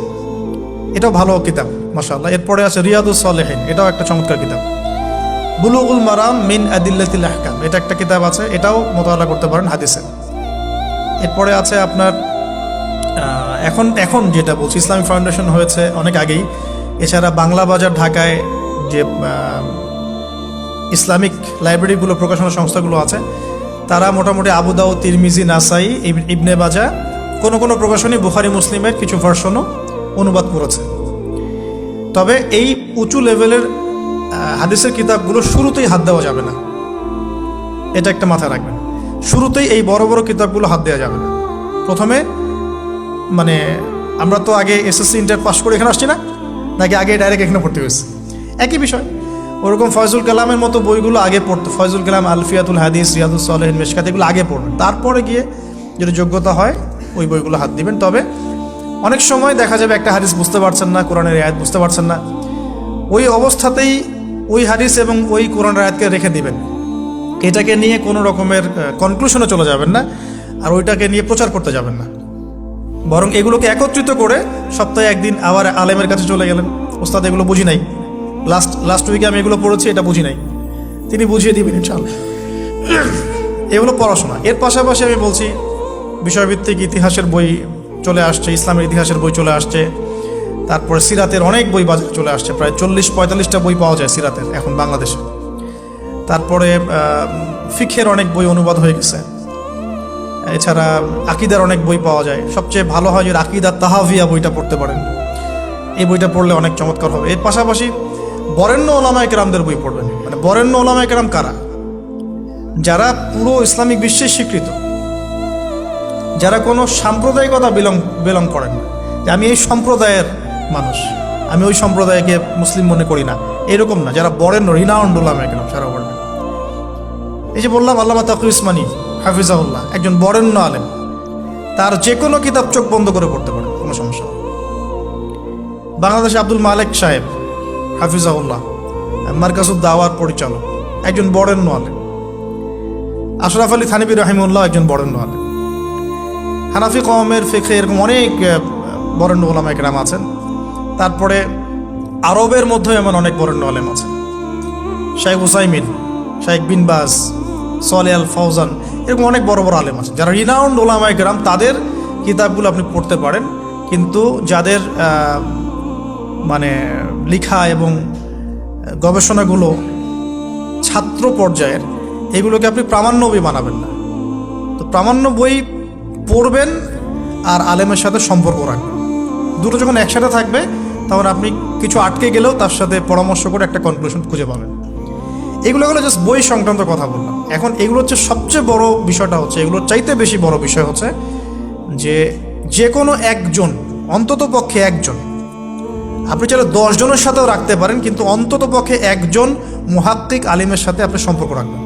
এটাও ভালো কিতাব মাশাআল্লাহ। এরপরে আছে রিয়াদুস সালেহিন, এটাও একটা চমৎকার কিতাব। বুলুগুল মারাম মিন আদিল্লাতিল আহকাম, এটা একটা কিতাব আছে, এটাও মোতালা করতে পারেন হাদিসে। এরপরে আছে আপনার এখন যেটা বলছি, ইসলামিক ফাউন্ডেশন হয়েছে অনেক আগেই। এছাড়া বাংলা বাজার ঢাকায় যে ইসলামিক লাইব্রেরিগুলো, প্রকাশনা সংস্থাগুলো আছে, তারা মোটামুটি আবু দাউদ, তিরমিজি, নাসাই, ইবনে বাজা, কোনো প্রকাশনী বুখারী মুসলিমের কিছু ভার্সনও অনুবাদ করেছে। তবে এই উঁচু লেভেলের হাদিসের কিতাবগুলো শুরুতেই হাত দেওয়া যাবে না, এটা একটা মাথায় রাখবেন। শুরুতেই এই বড় বড় কিতাবগুলো হাত দেওয়া যাবে না। প্রথমে মানে আমরা তো আগে এসএসসি ইন্টার পাস করে এখানে আসছি না, নাকি আগে ডাইরেক্ট এখানে পড়তে হয়েছে? একই বিষয়। ওরকম ফয়জুল কালামের মতো বইগুলো আগে পড়তে, ফয়জুল কালাম, আলফিয়াতুল হাদিস, রিয়াদুস সালেহিন, মিশকাত, এগুলো আগে পড়বেন। তারপরে গিয়ে যদি যোগ্যতা হয় ওই বইগুলো হাত দিবেন। তবে অনেক সময় দেখা যাবে একটা হাদিস বুঝতে পারছেন না, কোরআনের আয়াত বুঝতে পারছেন না, ওই অবস্থাতেই ওই হাদিস এবং ওই কোরআনের আয়াতকে রেখে দিবেন। এটাকে নিয়ে কোনো রকমের কনক্লুশনে চলে যাবেন না, আর ওইটাকে নিয়ে প্রচার করতে যাবেন না। বরং এগুলোকে একত্রিত করে সপ্তাহে একদিন আবার আলেমের কাছে চলে গেলেন, ওস্তাদ এগুলো বুঝি নাই, লাস্ট উইকে আমি এগুলো পড়েছি, এটা বুঝি নাই, তিনি বুঝিয়ে দিবেন ইনশাআল্লাহ। এগুলো পড়াশোনা। এর পাশাপাশি আমি বলছি বিষয়ভিত্তিক ইতিহাসের বই চলে আসছে, ইসলামের ইতিহাসের বই চলে আসছে। তারপরে সিরাতের অনেক বই বাজারে চলে আসছে, প্রায় 40-45টা বই পাওয়া যায় সিরাতের এখন বাংলাদেশে। তারপরে ফিকহের অনেক বই অনুবাদ হয়ে গেছে। এছাড়া আকিদার অনেক বই পাওয়া যায়। সবচেয়ে ভালো হয় যে আকিদা তাহাভিয়া বইটা পড়তে পারেন, এই বইটা পড়লে অনেক চমৎকার হবে। এর পাশাপাশি বরেণ্য ওলামায়ে কেরামদের বই পড়বেন। মানে বরেণ্য ওলামায়ে কেরাম কারা? যারা পুরো ইসলামিক বিশ্বে স্বীকৃত, যারা কোনো সাম্প্রদায়িকতা বিলং করেন না, যে আমি এই সম্প্রদায়ের মানুষ, আমি ওই সম্প্রদায়কে মুসলিম মনে করি না, এরকম না। যারা বরেণ্য, রিনাউন্ড ওলামায়ে কেরাম সারা বলবেন। এই যে বললাম আল্লামা তাকি উসমানী হাফিজাহুল্লাহ, একজন বরেণ্য আলেম, তার যে কোনো কিতাব চোখ বন্ধ করে পড়তে পারেন, কোনো সমস্যা। বাংলাদেশে আব্দুল মালেক সাহেব হাফিজাহুল্লাহ, মারকাজুদ দাওয়ার পরিচালক, একজন বরেণ্য আলেম। আশরাফ আলী থানভী রাহিমাহুল্লাহ একজন বরেণ্য আলেম। হানাফি কওমের ফিকহে এরকম অনেক বরেণ্য ওলামায়ে কেরাম আছেন। তারপরে আরবের মধ্যে এমন অনেক বরেণ্য আলেম আছেন, শাইখ উসাইমিন, শাইখ বিন বাজ, সালেহ আল ফাওজান, এরকম অনেক বড় বড় আলেম আছে যারা রিনাউন্ড ওলামায়ে কেরাম। তাদের কিতাবগুলো আপনি পড়তে পারেন, কিন্তু যাদের মানে লেখা এবং গবেষণাগুলো ছাত্র পর্যায়ের, এগুলোকে আপনি প্রামাণ্য বই বানাবেন না। তো প্রামাণ্য বই পড়বেন আর আলেমের সাথে সম্পর্ক রাখবেন। দুটো যখন একসাথে থাকবে তখন আপনি কিছু আটকে গেলেও তার সাথে পরামর্শ করে একটা কনক্লুশন খুঁজে পাবেন। এগুলো জাস্ট বই সংক্রান্ত কথা বললাম। এখন এগুলো হচ্ছে সবচেয়ে বড় বিষয়টা হচ্ছে, এগুলোর চাইতে বেশি বড় বিষয় হচ্ছে যে কোনো একজন, অন্তত পক্ষে একজন, আপনি চাইলে 10 জনের সাথেও রাখতে পারেন, কিন্তু অন্তত পক্ষে একজন মুহাক্কিক আলিমের সাথে আপনি সম্পর্ক রাখবেন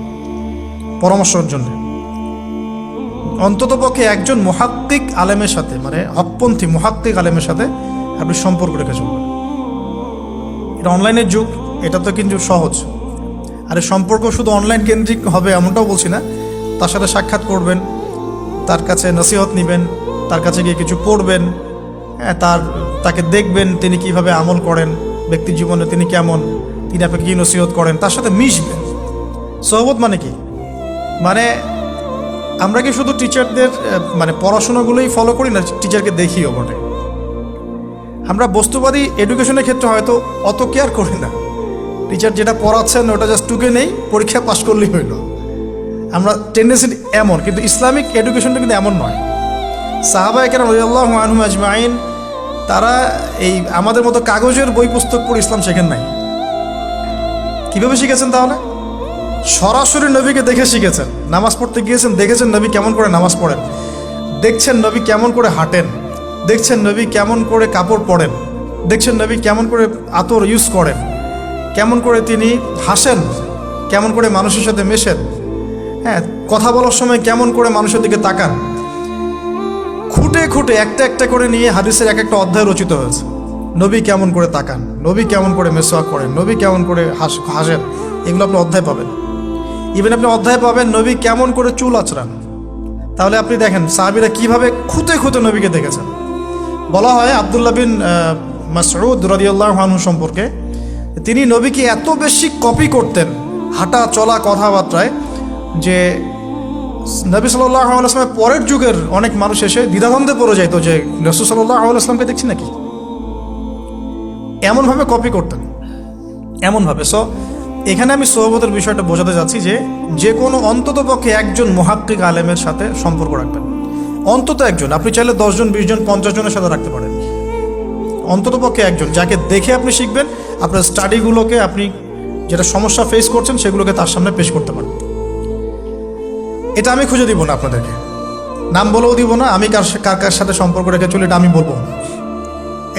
পরামর্শের জন্য। অন্তত পক্ষে একজন মুহাক্কিক আলেমের সাথে, মানে হকপন্থী মুহাক্কিক আলেমের সাথে আপনি সম্পর্ক রেখে চলবেন। এটা অনলাইনের যুগ, এটা তো কিন্তু সহজ। আর এই সম্পর্ক শুধু অনলাইন কেন্দ্রিক হবে এমনটাও বলছি না, তার সাথে সাক্ষাৎ করবেন, তার কাছে নসিহত নেবেন, তার কাছে গিয়ে কিছু পড়বেন, হ্যাঁ, তাকে দেখবেন তিনি কিভাবে আমল করেন, ব্যক্তি জীবনে তিনি কেমন, তিনি আপনাকে কী নসিহত করেন, তার সাথে মিশবেন। সোহবত মানে কি? মানে আমরা কি শুধু টিচারদের মানে পড়াশোনাগুলোই ফলো করি না, টিচারকে দেখিও বটে। আমরা বস্তুবাদী এডুকেশনের ক্ষেত্রে হয়তো অত কেয়ার করি না, টিচার যেটা পড়াচ্ছেন ওটা জাস্ট টুকে নেই, পরীক্ষা পাশ করলেই হইল। আমরা টেন্ডেন্সি এমন, কিন্তু ইসলামিক এডুকেশনটা কিন্তু এমন নয়। সাহাবা কেরাম রাদিয়াল্লাহু আনহুম আজমাইন তারা এই আমাদের মতো কাগজের বই পুস্তক পড়ে ইসলাম শেখেন নাই। কীভাবে শিখেছেন? তাহলে সরাসরি নবীকে দেখে শিখেছেন। নামাজ পড়তে গিয়েছেন, দেখেছেন নবী কেমন করে নামাজ পড়েন, দেখছেন নবী কেমন করে হাঁটেন, দেখছেন নবী কেমন করে কাপড় পরেন, দেখছেন নবী কেমন করে আতর ইউজ করেন, কেমন করে তিনি হাসেন, কেমন করে মানুষের সাথে মেশেন, হ্যাঁ, কথা বলার সময় কেমন করে মানুষের দিকে তাকান। খুঁটে খুঁটে একটা একটা করে নিয়ে হাদিসের এক একটা অধ্যায় রচিত হয়েছে। নবী কেমন করে তাকান, নবী কেমন করে মেসওয়াক করেন, নবী কেমন করে হাসেন, এগুলো আপনি অধ্যায় পাবেন। ইভেন আপনি অধ্যায় পাবেন নবী কেমন করে চুল আঁচড়ান। তাহলে আপনি দেখেন সাহাবীরা কিভাবে খুঁতে খুঁতে নবীকে দেখেছেন। বলা হয় আব্দুল্লাহ বিন মাসউদ রাদিয়াল্লাহু আনহু সম্পর্কে, তিনি নবীকে এত বেশি কপি করতেন হাঁটা চলা কথাবার্তায় যে নবী সাল্লাল্লাহু আলাইহি ওয়াসাল্লামের পরের যুগের অনেক মানুষ এসে দ্বিধাদ্বন্দ্বে পড়ে যাইতো যে রাসূল সাল্লাল্লাহু আলাইহি ওয়াসাল্লামকে দেখছি নাকি। এমনভাবে কপি করতেন, এমনভাবে। সো এখানে আমি সোহবতের বিষয়টা বোঝাতে যাচ্ছি যে যে কোনো অন্ততপক্ষে একজন মুহাক্কিক আলেমের সাথে সম্পর্ক রাখবেন, অন্তত একজন। আপনি চাইলে 10 জন 20 জন 50 জনের সাথে রাখতে পারেন, অন্ততপক্ষে একজন যাকে দেখে আপনি শিখবেন, আপনার স্টাডিগুলোকে আপনি যেটা সমস্যা ফেস করছেন সেগুলোকে তার সামনে পেশ করতে পারেন। এটা আমি খুঁজে দিব না আপনাদেরকে, নাম বলেও দিব না, আমি কার কার সাথে সম্পর্ক রেখে চলি এটা আমি বলবো না,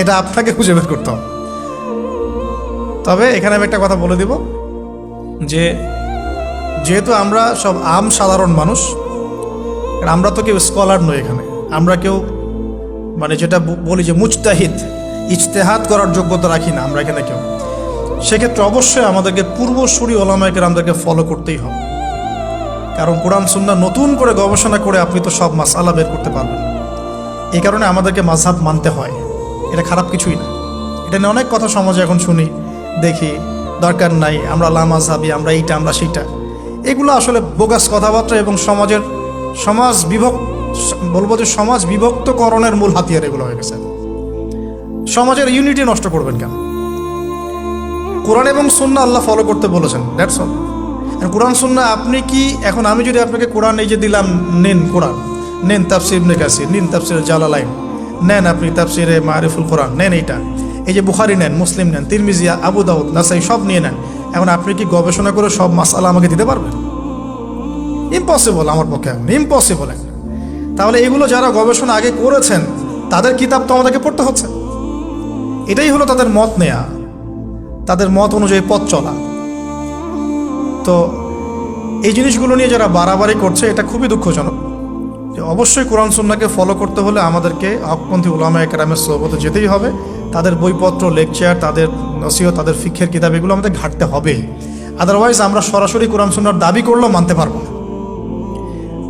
এটা আপনাকে খুঁজে বের করতে হবে। তবে এখানে আমি একটা কথা বলে দিব যে যেহেতু আমরা সব সাধারণ মানুষ, আমরা তো কেউ স্কলার নই, এখানে আমরা কেউ মানে যেটা বলি যে মুজতাহিদ, ইজতেহাদ করার যোগ্যতা রাখি না আমরা এখানে কেউ। সেক্ষেত্রে অবশ্যই আমাদেরকে পূর্বসূরি ওলামায়ে কেরামদেরকে ফলো করতেই হবে, কারণ কোরআন সুন্নাহ নতুন করে গবেষণা করে আপনি তো সব মাসআলা বের করতে পারবেন না। এই কারণে আমাদেরকে মাযহাব মানতে হয়, এটা খারাপ কিছুই না। এটা নিয়ে অনেক কথা সমাজে এখন শুনি, দেখি, দরকার নাই, আমরা লা মাযহাবি, আমরা এইটা আমরা সেইটা। এগুলো আসলে বোগাস কথাবার্তা এবং সমাজ বিভক্তকরণের মূল হাতিয়ার এগুলো হয়ে গেছে। সমাজের ইউনিটি নষ্ট করবেন কেন? কোরআন এবং সুন্নাহ আল্লাহ ফলো করতে বলেছেন, দ্যাটস অল। কোরআন সুন্নাহ আপনি কি এখন আমি যদি আপনাকে কোরআন এই যে দিলাম, নেন কোরআন, নেন তাফসির ইবনে কাসির, নেন তাফসির জালালাইন, নেন আপনি তাফসিরে মারিফুল কোরআন, নেন এইটা, এই যে বুখারী নেন, মুসলিম নেন, তিরমিজি, আবু দাউদ, নাসাই সব নিয়ে নেন। এখন আপনি কি গবেষণা করে সব মাসআলা আমাকে দিতে পারবেন? ইম্পসিবল, আমার পক্ষে এখন ইম্পসিবল। তাহলে এগুলো যারা গবেষণা আগে করেছেন তাদের কিতাব তো আমাদেরকে পড়তে হচ্ছে। এটাই হলো তাদের মত নেয়া, তাদের মত অনুযায়ী পথ চলা। তো এই জিনিসগুলো নিয়ে যারা বাড়াবাড়ি করছে এটা খুবই দুঃখজনক। যে অবশ্যই কোরআন সুন্নাহকে ফলো করতে হলে আমাদেরকে হকপন্থী উলামায়ে কেরামের সোহবতে যেতেই হবে, তাদের বইপত্র, লেকচার, তাদের নসিহত, তাদের ফিকহের কিতাব এগুলো আমাদের ঘাটতে হবে। আদারওয়াইজ আমরা সরাসরি কোরআন সুন্নাহর দাবি করলেও মানতে পারবো না,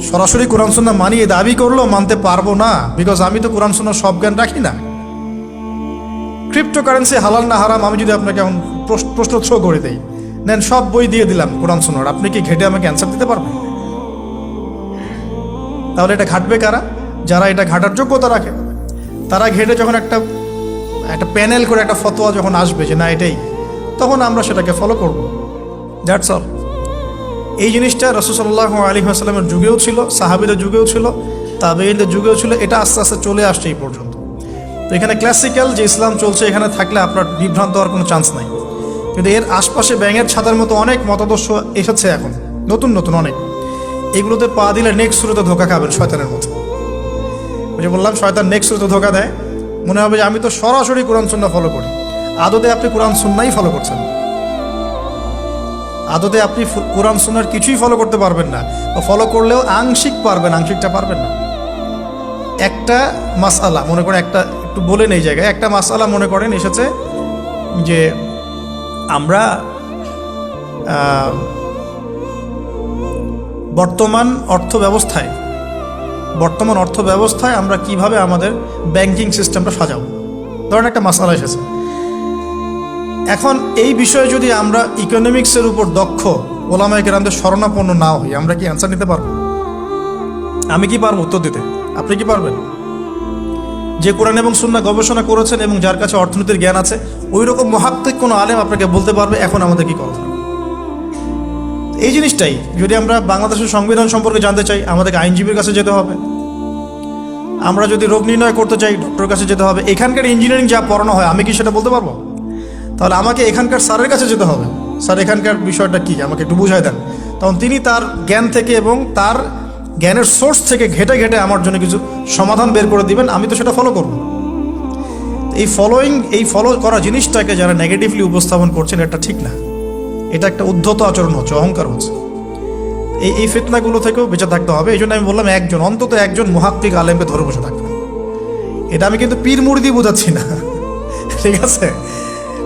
সরাসরি কোরআন সুন্নাহ মানিয়ে দাবি করলেও মানতে পারবো না, বিকজ আমি তো কোরআন সুন্নাহর সব জ্ঞান রাখি না। ক্রিপ্টোকারেন্সি হালাল না হারাম আমি যদি আপনাকে এখন প্রশ্ন থ্রো করে দেই, নেন সব বই দিয়ে দিলাম কোরআন সুন্নাহর, আপনি কি ঘেটে আমাকে অ্যান্সার দিতে পারবেন? তাহলে এটা ঘাটবে কারা? যারা এটা ঘাটার যোগ্যতা রাখে। তারা ঘেটে যখন একটা প্যানেল করে একটা ফতোয়া যখন আসবে যে না এটাই, তখন আমরা সেটাকে ফলো করব। That's all. এই জিনিসটা রাসূল সাল্লাল্লাহু আলাইহি ওয়াসাল্লামের যুগেও ছিল, সাহাবীদের যুগেও ছিল, তাবেঈনদের যুগেও ছিল, এটা আস্তে আস্তে চলে আসছে এই পর্যন্ত। তো এখানে ক্লাসিক্যাল যে ইসলাম চলছে এখানে থাকলে আপনার বিভ্রান্ত হওয়ার কোনো চান্স নাই। কিন্তু এর আশপাশে ব্যাঙের ছাতার মতো অনেক মতাদর্শ এসেছে এখন, নতুন নতুন অনেক। এগুলোতে পা দিলে নেক্সট শুরুতে ধোকা খাবেন শয়তানের মতো। ওই যে বললাম শয়তান নেক্সট শুরুতে ধোকা দেয়, মনে হবে যে আমি তো সরাসরি কোরআন সুন্নাহ ফলো করি। আদতে আপনি কোরআন সুন্নাহই ফলো করছেন, আদতে আপনি কোরআন সুন্নাহর কিছুই ফলো করতে পারবেন না, বা ফলো করলেও আংশিক পারবেন, আংশিকটা পারবেন না। একটা মাসআলা মনে করেন, একটু বলেন এই জায়গায়, একটা মাসআলা মনে করেন এসেছে যে আমরা বর্তমান অর্থ ব্যবস্থায় বর্তমান অর্থ ব্যবস্থায় আমরা কিভাবে আমাদের ব্যাংকিং সিস্টেমটা সাজাবো। ধরেন একটা মাসালা এসেছে, এখন এই বিষয়ে যদি আমরা ইকোনমিক্সের উপর দক্ষ ওলামায়ে কেরামদের শরণাপন্ন না হই, আমরা কি অ্যান্সার নিতে পারবো? আমি কি পারবো উত্তর দিতে? আপনি কি পারবেন? যে কোরআন এবং সুন্নাহ গবেষণা করেছেন এবং যার কাছে অর্থনীতির জ্ঞান আছে, ওই রকম মহাত্মিক কোনো আলেম আপনাকে বলতে পারবে এখন আমাদের কি করা হবে। এই জিনিসটাই যদি আমরা বাংলাদেশের সংবিধান সম্পর্কে জানতে চাই, আমাদেরকে আইনজীবীর কাছে যেতে হবে। আমরা যদি রোগ নির্ণয় করতে চাই, ডক্টরের কাছে যেতে হবে। এখানকার ইঞ্জিনিয়ারিং যা পড়ানো হয়, আমি কি সেটা বলতে পারবো? তাহলে আমাকে এখানকার স্যারের কাছে যেতে হবে, স্যার এখানকার বিষয়টা কি আমাকে একটু বুঝাই দেন। তখন তিনি তার জ্ঞান থেকে এবং তার জ্ঞানের সোর্স থেকে ঘেটে ঘেটে আমার জন্য কিছু সমাধান বের করে দিবেন, আমি তো সেটা ফলো করব। এই ফলো করা জিনিসটাকে যারা নেগেটিভলি উপস্থাপন করছেন, এটা ঠিক না। এটা একটা উদ্ধত আচরণ হচ্ছে, অহংকার হচ্ছে। এই ফিতনাগুলো থেকেও বেঁচে থাকতে হবে। এই জন্য আমি বললাম অন্তত একজন মুহাক্কিক আলেমকে ধরে বসে থাকবেন। এটা আমি কিন্তু পীর মুরিদি বোঝাচ্ছি না, ঠিক আছে?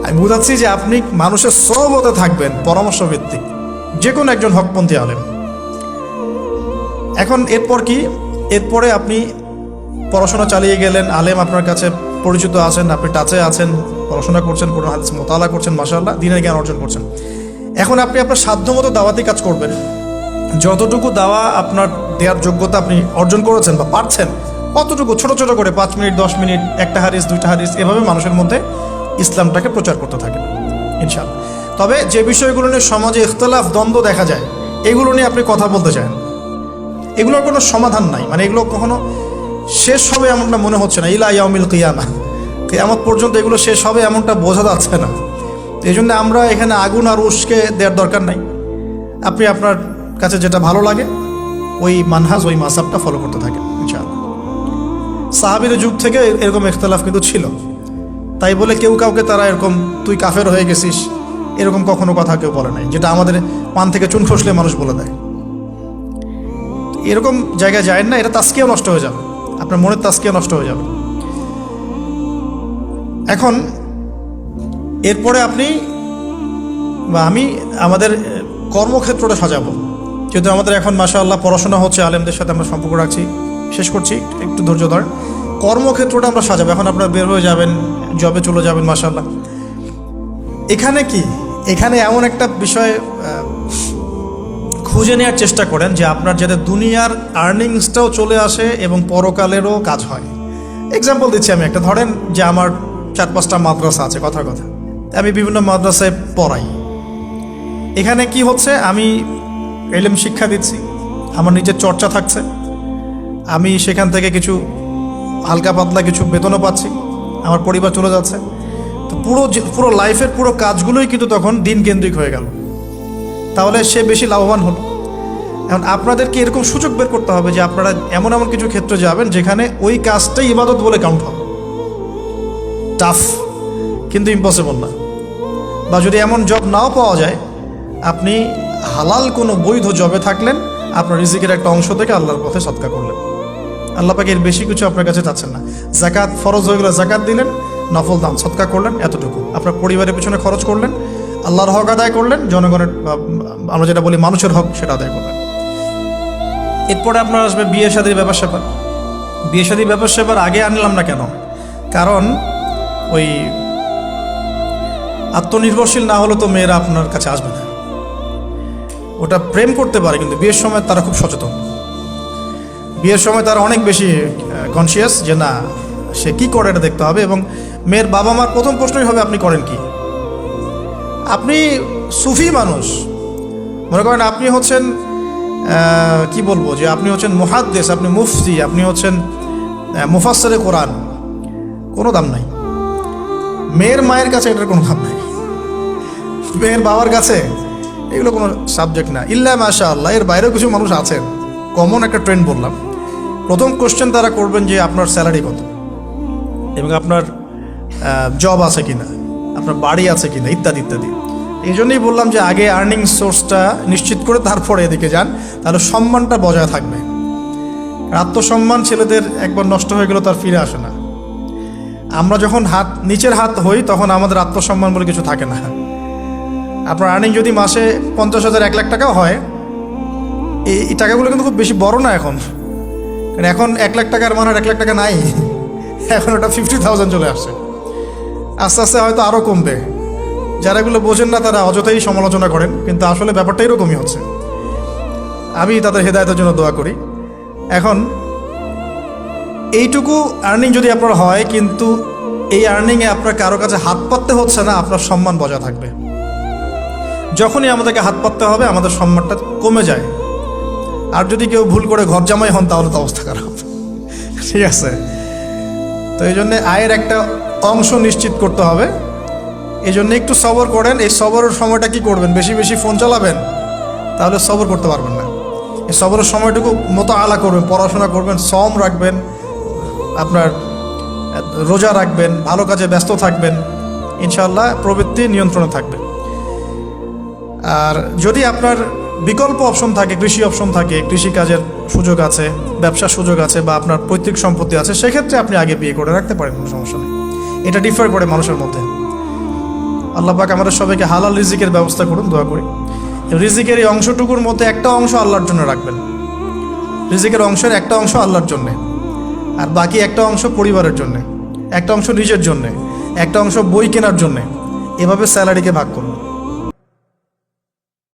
আমি বোঝাচ্ছি যে আপনি মানুষের সহবতে থাকবেন, পরামর্শ ভিত্তিক, যে কোনো একজন হকপন্থী আলেম। এখন এরপর কি? এরপরে আপনি পড়াশোনা চালিয়ে গেলেন, আলেম আপনার কাছে পরিচিত আছেন, আপনি টাচে আছেন, পড়াশোনা করছেন, কোরআন হাদিস মোতালা করছেন, মাশাআল্লাহ দ্বীনের জ্ঞান অর্জন করছেন। এখন আপনি আপনার সাধ্যমতো দাওয়াতি কাজ করবেন। যতটুকু দাওয়া আপনার দেওয়ার যোগ্যতা আপনি অর্জন করেছেন বা পারছেন, অতটুকু ছোট ছোট করে 5 মিনিট 10 মিনিট, একটা হাদিস 2টা হাদিস, এভাবে মানুষের মধ্যে ইসলামটাকে প্রচার করতে থাকেন ইনশাআল্লাহ। তবে যে বিষয়গুলো নিয়ে সমাজে ইখতিলাফ দ্বন্দ্ব দেখা যায়, এগুলো নিয়ে আপনি কথা বলতে চান, এগুলোর কোনো সমাধান নাই। মানে এগুলো কখনো শেষ হবে এমনটা মনে হচ্ছে না। ইলা ইয়াউমিল কিয়ামা, কিয়ামত পর্যন্ত এগুলো শেষ হবে এমনটা বোঝা যাচ্ছে না। এই জন্য আমরা এখানে আগুন আর উস্কে দেওয়ার দরকার নাই। আপনি আপনার কাছে যেটা ভালো লাগে ওই মানহাজ, ওই মাসাবটা ফলো করতে থাকেন ইনশাআল্লাহ। সাহাবীদের যুগ থেকে এরকম ইখতিলাফ কিন্তু ছিল, তাই বলে কেউ কাউকে তারা এরকম তুই কাফের হয়ে গেছিস এরকম কখনো কথা কেউ বলে নাই, যেটা আমাদের পান থেকে চুন খসলে মানুষ বলে দেয়। এরকম জায়গায় যায় না, এটা তাস্কিয়া নষ্ট হয়ে যাবে, আপনার মনের তাস্কিয়া নষ্ট হয়ে যাবে। এখন এরপরে আপনি বা আমি আমাদের কর্মক্ষেত্রটা সাজাবো। যেহেতু আমাদের এখন মাশাআল্লাহ পড়াশোনা হচ্ছে, আলেমদের সাথে আমরা সম্পর্ক রাখছি, শেষ করছি, একটু ধৈর্য ধরেন। কর্মক্ষেত্রটা আমরা সাজাবো। এখন আপনারা বের হয়ে যাবেন, জবে চলে যাবেন মাশাআল্লাহ। এখানে কি, এখানে এমন একটা বিষয় খুঁজে নেওয়ার চেষ্টা করেন যে আপনার যাতে দুনিয়ার আর্নিংসটাও চলে আসে এবং পরকালেরও কাজ হয়। এক্সাম্পল দিচ্ছি আমি একটা, ধরেন যে আমার 4-5টা মাদ্রাসা আছে, কথার কথা, আমি বিভিন্ন মাদ্রাসায় পড়াই। এখানে কি হচ্ছে, আমি ইলম শিক্ষা দিচ্ছি, আমার নিজের চর্চা থাকছে, আমি সেখান থেকে কিছু হালকা পাতলা কিছু বেতনও পাচ্ছি, আমার পরিবার চলে যাচ্ছে। তো পুরো লাইফের পুরো কাজগুলোই কিন্তু তখন দিন কেন্দ্রিক হয়ে গেল, তাহলে সে বেশি লাভবান হলো। এখন আপনাদেরকে এরকম সুযোগ বের করতে হবে যে আপনারা এমন এমন কিছু ক্ষেত্রে যাবেন যেখানে ওই কাজটাই ইবাদত বলে কাউন্ট হবে। টাফ কিন্তু ইম্পসিবল না। বা যদি এমন জব নাও পাওয়া যায়, আপনি হালাল কোনো বৈধ জবে থাকলেন, আপনার রিজিকের একটা অংশ থেকে আল্লাহর পথে সদকা করলেন। আল্লাহ পাক এর বেশি কিছু আপনার কাছে চাচ্ছেন না। জাকাত ফরজ হয়ে গেলে জাকাত দিলেন, নফল দান সদকা করলেন, এতটুকু। আপনার পরিবারের পিছনে খরচ করলেন, আল্লাহর হক আদায় করলেন, জনগণের আমরা যেটা বলি মানুষের হক সেটা আদায় করলেন। এরপরে আপনার আসবে বিয়ে শাদীর ব্যাপার স্যাপার। বিয়ে শাদীর ব্যাপার স্যাপার আগে আনলাম না কেন? কারণ ওই আত্মনির্ভরশীল না হলে তো মেয়েরা আপনার কাছে আসবে না। ওটা প্রেম করতে পারে, কিন্তু বিয়ের সময় তারা খুব সচেতন। বিয়ের সময় তারা অনেক বেশি কনসিয়াস যে না, সে কি করে এটা দেখতে হবে। এবং মেয়ের বাবা মার প্রথম প্রশ্নই হবে আপনি করেন কি। আপনি সুফি মানুষ, মনে করেন আপনি হচ্ছেন কি বলবো, যে আপনি হচ্ছেন মুহাদ্দিস, আপনি মুফতি, আপনি হচ্ছেন মুফাসসিরে কোরআন, কোনো দাম নাই। মেয়ের মায়ের কাছে এটার কোনো দাম নাই, মেয়ের বাবার কাছে এগুলো কোনো সাবজেক্ট না। ইল্লা মাশাআল্লাহ, এর বাইরেও কিছু মানুষ আছেন, কমন একটা ট্রেন্ড বললাম। প্রথম কোশ্চেন তারা করবেন যে আপনার স্যালারি কত, এবং আপনার জব আছে কিনা, আপনার বাড়ি আছে কিনা, ইত্যাদি ইত্যাদি। এই জন্যই বললাম যে আগে আর্নিং সোর্সটা নিশ্চিত করে তারপরে এদিকে যান, তাহলে সম্মানটা বজায় থাকবে। আত্মসম্মান ছেলেদের একবার নষ্ট হয়ে গেল তার ফিরে আসে না। আমরা যখন নিচের হাত হই তখন আমাদের আত্মসম্মান বলে কিছু থাকে না। আপনার আর্নিং যদি মাসে 50,000 1 লাখ টাকাও হয়, এই টাকাগুলো কিন্তু খুব বেশি বড় না এখন, কারণ এখন 1 লাখ টাকার মান আর 1 লাখ টাকা নাই, এখন ওটা 50,000 চলে আসছে। আস্তে আস্তে হয়তো আরও কমবে। যারা এগুলো বোঝেন না তারা অযথাই সমালোচনা করেন, কিন্তু আসলে ব্যাপারটা এরকমই হচ্ছে। আমি তাদের হেদায়েতের জন্য দোয়া করি। এখন এইটুকু আর্নিং যদি আপনার হয়, কিন্তু এই আর্নিংয়ে আপনার কারো কাছে হাত পাততে হচ্ছে না, আপনার সম্মান বজায় থাকবে। যখনই আমাদেরকে হাত পাততে হবে আমাদের সম্মানটা কমে যায়। আর যদি কেউ ভুল করে ঘর জামাই হন তাহলে তো অবস্থা খারাপ, ঠিক আছে? তো এই জন্যে আয়ের একটা অংশ নিশ্চিত করতে হবে। এই জন্য একটু সবর করেন। এই সবরের সময়টা কি করবেন? বেশি বেশি ফোন চালাবেন, তাহলে সবর করতে পারবেন না। এই সবরের সময়টুকু মোতাআলা করবেন, পড়াশোনা করবেন, সম রাখবেন, আপনার রোজা রাখবেন, ভালো কাজে ব্যস্ত থাকবেন, ইনশাআল্লাহ প্রবৃত্তি নিয়ন্ত্রণে থাকবে। আর যদি আপনার বিকল্প অপশন থাকে, কৃষি অপশন থাকে, কৃষিকাজের সুযোগ আছে, ব্যবসার সুযোগ আছে, বা আপনার পৈতৃক সম্পত্তি আছে, সেক্ষেত্রে আপনি আগে বিয়ে করে রাখতে পারেন, কোনো সমস্যা নেই। এটা ডিফার করে মানুষের মধ্যে। আল্লাহ পাক আমাদের সবাইকে হালাল রিজিকের ব্যবস্থা করুন, দোয়া করি। রিজিকের এই অংশটুকুর মধ্যে একটা অংশ আল্লাহর জন্য রাখবেন। রিজিকের অংশের একটা অংশ আল্লাহর জন্যে, আর বাকি একটা অংশ পরিবারের জন্যে, একটা অংশ নিজের জন্যে, একটা অংশ বই কেনার জন্যে। এভাবে স্যালারিকে ভাগ করুন।